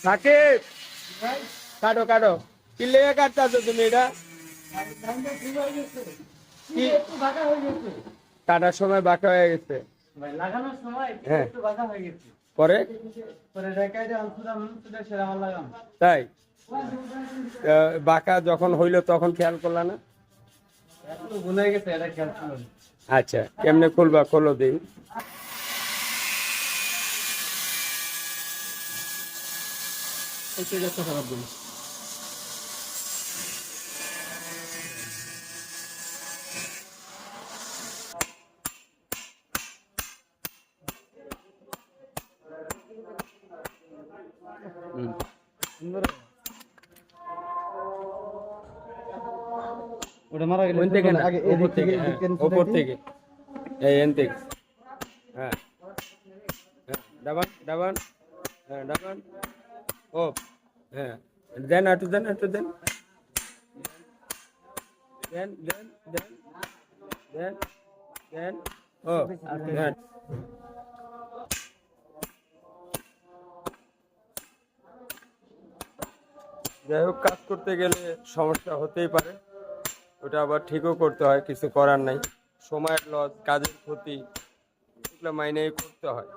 সাকিব কাটো কাটো কি লেগে কাটতেছো তুমি এটা কি কাটার সময় বাঁকা হয়ে গেছে লাগানোর সময় হ্যাঁ একটু বাঁকা হয়ে গেছে পরে পরে রেখে দিয়ে অন্তত সেরা আমার লাগাম তাই বাঁকা যখন হইলো তখন খেয়াল করলা না একটু ভুলে গেছে এটা খেয়াল ছিল না। আচ্ছা কেমনে খুলবা খোলো দিন একটু চেষ্টা খারাপ দিন ওটা মারা গেলে ওই থেকে না আগে ওপর এদিক থেকে থেকে এদিক থেকে ওপর থেকে এই এন থেকে হ্যাঁ ডাবান ডাবান হ্যাঁ ডাবান ও হ্যাঁ দেন একটু দেন একটু দেন দেন দেন দেন দেন দেন ও হ্যাঁ যাই হোক কাজ করতে গেলে সমস্যা হতেই পারে ওটা আবার ঠিকও করতে হয় কিছু করার নাই সময়ের লস কাজের ক্ষতি এগুলো মাইনেই করতে হয়